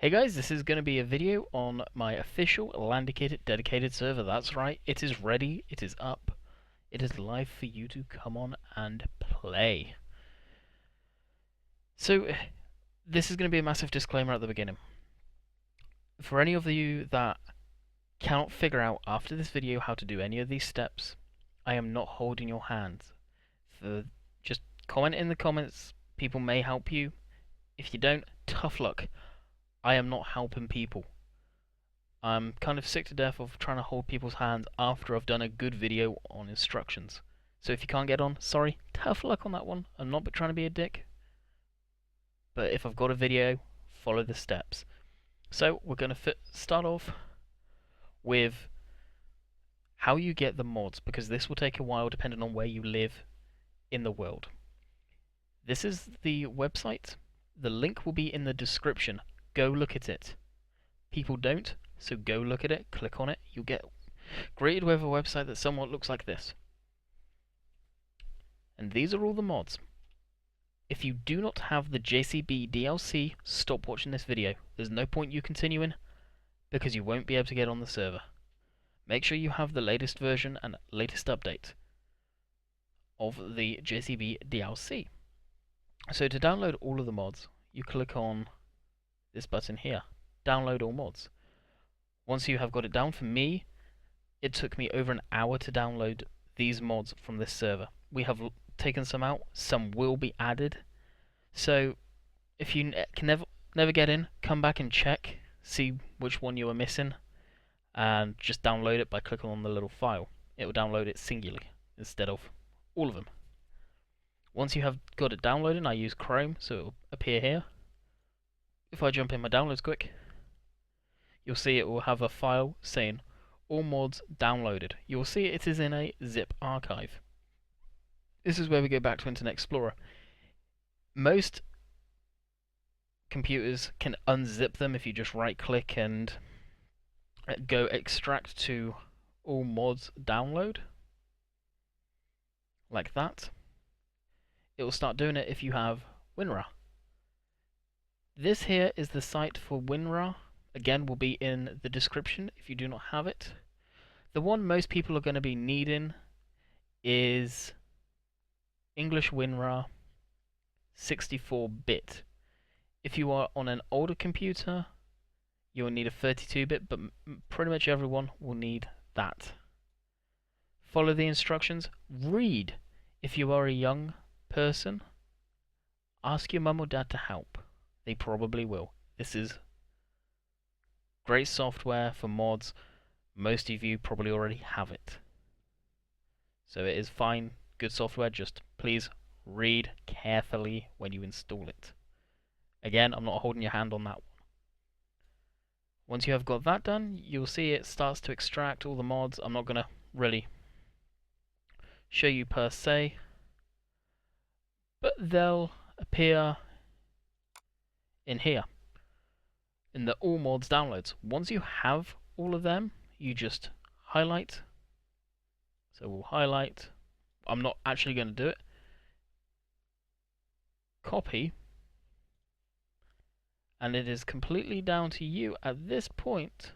Hey guys, this is going to be a video on my official Landykid dedicated server. That's right, it is ready, it is up, it is live for you to come on and play. So, this is going to be a massive disclaimer at the beginning. For any of you that cannot figure out after this video how to do any of these steps, I am not holding your hands. Just comment in the comments, people may help you. If you don't, tough luck. I am not helping people. I'm kind of sick to death of trying to hold people's hands after I've done a good video on instructions. So if you can't get on, sorry, tough luck on that one. I'm not trying to be a dick. But if I've got a video, follow the steps. So we're going to start off with how you get the mods, because this will take a while depending on where you live in the world. This is the website. The link will be in the description. Go look at it. People don't, so go look at it, click on it, you'll get greeted with a website that somewhat looks like this. And these are all the mods. If you do not have the JCB DLC, stop watching this video. There's no point you continuing, because you won't be able to get on the server. Make sure you have the latest version and latest update of the JCB DLC. So to download all of the mods, you click on this button here, download all mods. Once you have got it down, for me, it took me over an hour to download these mods from this server. We have taken some out, some will be added. So if you can never get in, come back and check, see which one you are missing, and just download it by clicking on the little file. It will download it singularly instead of all of them. Once you have got it downloaded, I use Chrome, so it will appear here. If I jump in my downloads quick, you'll see it will have a file saying all mods downloaded. You'll see it is in a zip archive. This is where we go back to Internet Explorer. Most computers can unzip them if you just right click and go extract to all mods download, like that. It will start doing it if you have WinRAR. This here is the site for WinRAR. Again, will be in the description if you do not have it. The one most people are going to be needing is English WinRAR 64-bit. If you are on an older computer, you'll need a 32-bit, but pretty much everyone will need that. Follow the instructions. Read. If you are a young person, ask your mum or dad to help. They probably will. This is great software for mods. Most of you probably already have it. So it is fine, good software, just please read carefully when you install it. Again, I'm not holding your hand on that one. Once you have got that done, you'll see it starts to extract all the mods. I'm not going to really show you per se, but they'll appear in here, in the all mods downloads. Once you have all of them, you just highlight. So we'll highlight. I'm not actually going to do it. Copy. And it is completely down to you at this point.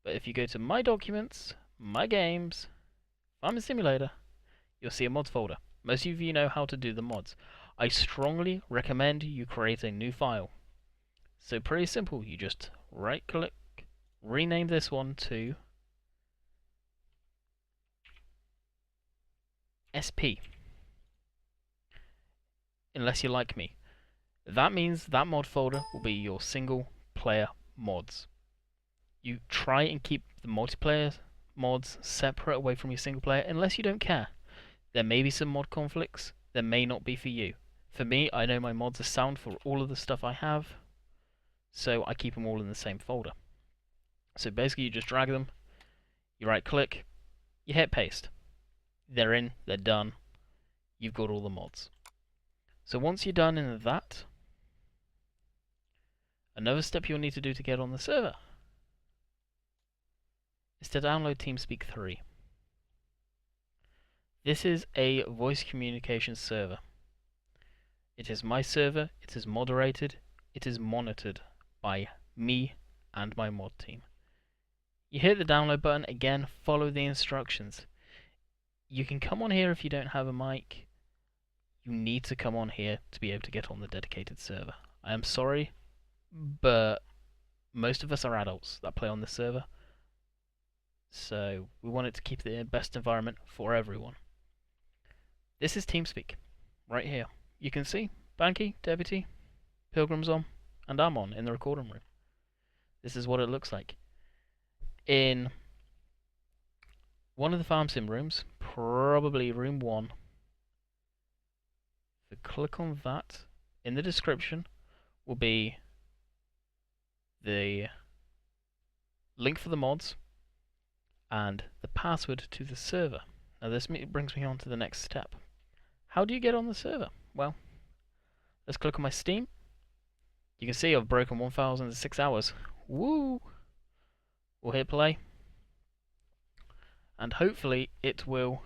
But if you go to My Documents, My Games, Farming Simulator, you'll see a mods folder. Most of you know how to do the mods. I strongly recommend you create a new file. So pretty simple, you just right click, rename this one to SP, unless you like me. That means that mod folder will be your single player mods. You try and keep the multiplayer mods separate away from your single player unless you don't care. There may be some mod conflicts, there may not be for you. For me, I know my mods are sound for all of the stuff I have, so I keep them all in the same folder. So basically you just drag them, you right click, you hit paste. They're in, they're done, you've got all the mods. So once you're done in that, another step you'll need to do to get on the server is to download TeamSpeak 3. This is a voice communication server. It is my server, it is moderated, it is monitored by me and my mod team. You hit the download button, again, follow the instructions. You can come on here if you don't have a mic. You need to come on here to be able to get on the dedicated server. I am sorry, but most of us are adults that play on this server, so we wanted to keep the best environment for everyone. This is TeamSpeak, right here. You can see Banky, Deputy, Pilgrim's on, and I'm on in the recording room. This is what it looks like. In one of the farm sim rooms, probably room 1, if you click on that, in the description will be the link for the mods and the password to the server. Now this brings me on to the next step. How do you get on the server? Well, let's click on my Steam. You can see I've broken 1,006 hours. Woo! We'll hit play. And hopefully it will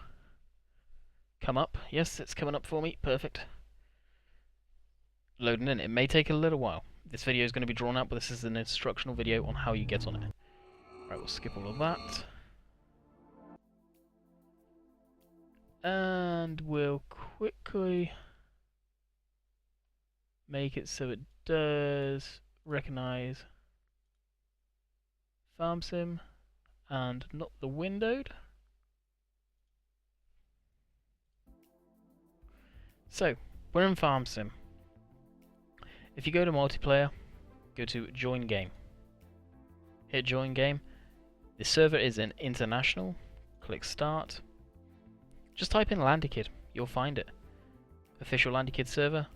come up. Yes, it's coming up for me. Perfect. Loading in. It may take a little while. This video is going to be drawn out, but this is an instructional video on how you get on it. Right, we'll skip all of that. And we'll quickly make it so it does recognize Farm Sim and not the windowed. So, we're in Farm Sim. If you go to multiplayer, go to join game. Hit join game. The server is in international. Click start. Just type in Landykid, you'll find it. Official Landykid server.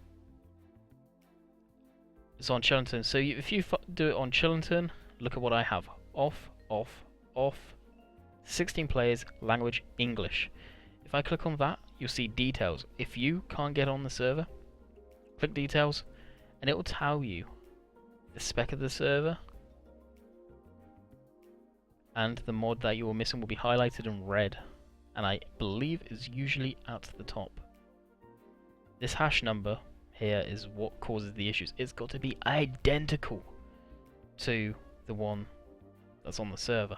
It's on Chillington. So if you do it on Chillington, look at what I have. Off, off, off. 16 players, language English. If I click on that, you'll see details. If you can't get on the server, click details, and it will tell you the spec of the server, and the mod that you are missing will be highlighted in red, and I believe is usually at the top. This hash number here is what causes the issues. It's got to be identical to the one that's on the server.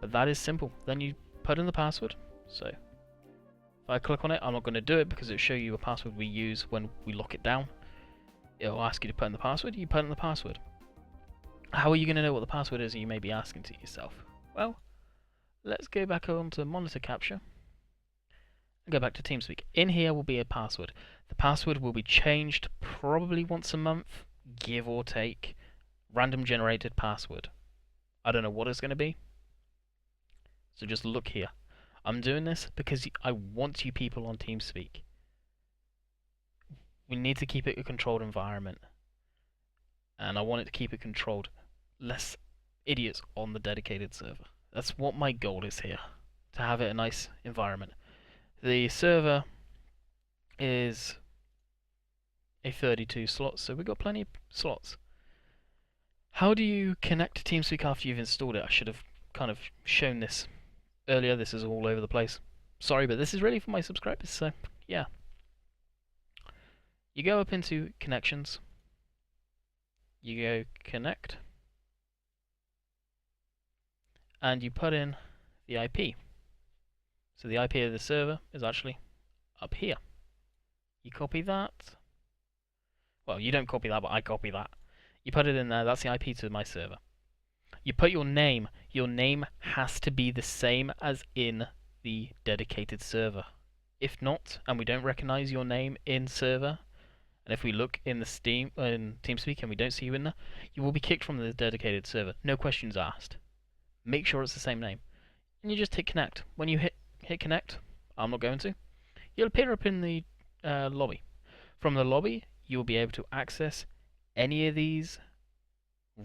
But that is simple. Then you put in the password. So if I click on it, I'm not going to do it because it'll show you a password we use when we lock it down. It'll ask you to put in the password, you put in the password. How are you going to know what the password is, you may be asking to yourself? Well, let's go back on to monitor capture and go back to TeamSpeak. In here will be a password. The password will be changed probably once a month, give or take. Random generated password. I don't know what it's going to be. So just look here. I'm doing this because I want you people on TeamSpeak. We need to keep it a controlled environment. And I want it to keep it controlled. Less idiots on the dedicated server. That's what my goal is here. To have it a nice environment. The server is a 32 slots, so we've got plenty of slots. How do you connect to TeamSpeak after you've installed it? I should have kind of shown this earlier. This is all over the place. Sorry, but this is really for my subscribers, so yeah. You go up into connections. You go connect. And you put in the IP. So the IP of the server is actually up here. You copy that. Well, you don't copy that, but I copy that. You put it in there, that's the IP to my server. You put your name. Your name has to be the same as in the dedicated server. If not, and we don't recognize your name in server, and if we look in the TeamSpeak and we don't see you in there, you will be kicked from the dedicated server. No questions asked. Make sure it's the same name. And you just hit connect. When you hit connect, I'm not going to, you'll appear up in the lobby. From the lobby, you will be able to access any of these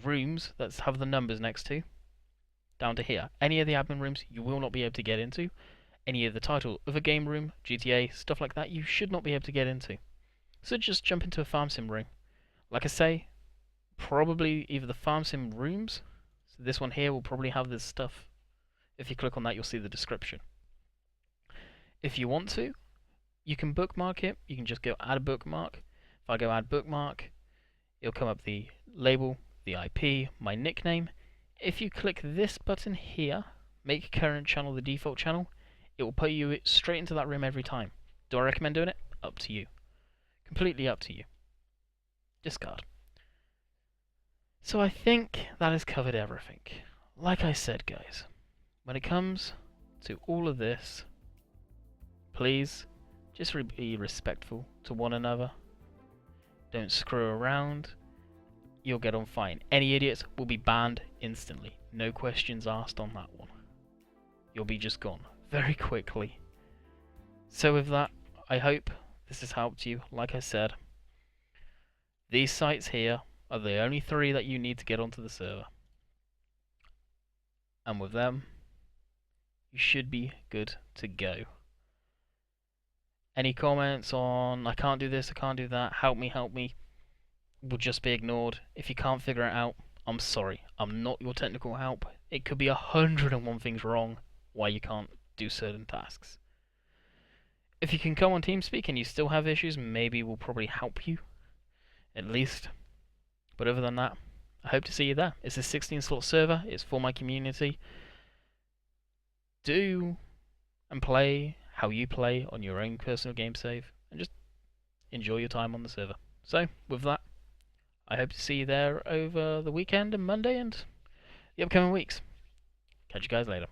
rooms that have the numbers next to, down to here. Any of the admin rooms you will not be able to get into. Any of the title of a game room, GTA, stuff like that, you should not be able to get into. So just jump into a farm sim room. Like I say, probably either the farm sim rooms, so this one here will probably have this stuff. If you click on that, you'll see the description. If you want to, you can bookmark it. You can just go add a bookmark. If I go add bookmark, It'll come up the label, the IP, my nickname. If you click this button here, make current channel the default channel, it will put you straight into that room every time. Do I recommend doing it? Up to you. Completely up to you. Discard. So I think that has covered everything. Like I said, guys, when it comes to all of this, please just be respectful to one another. Don't screw around. You'll get on fine. Any idiots will be banned instantly. No questions asked on that one. You'll be just gone very quickly. So with that, I hope this has helped you. Like I said, these sites here are the only 3 that you need to get onto the server. And with them, you should be good to go. Any comments on, I can't do this, I can't do that, help me, will just be ignored. If you can't figure it out, I'm sorry. I'm not your technical help. It could be 101 things wrong why you can't do certain tasks. If you can come on TeamSpeak and you still have issues, maybe we'll probably help you, at least. But other than that, I hope to see you there. It's a 16-slot server. It's for my community. Do and play how you play on your own personal game save, and just enjoy your time on the server. So, with that, I hope to see you there over the weekend and Monday and the upcoming weeks. Catch you guys later.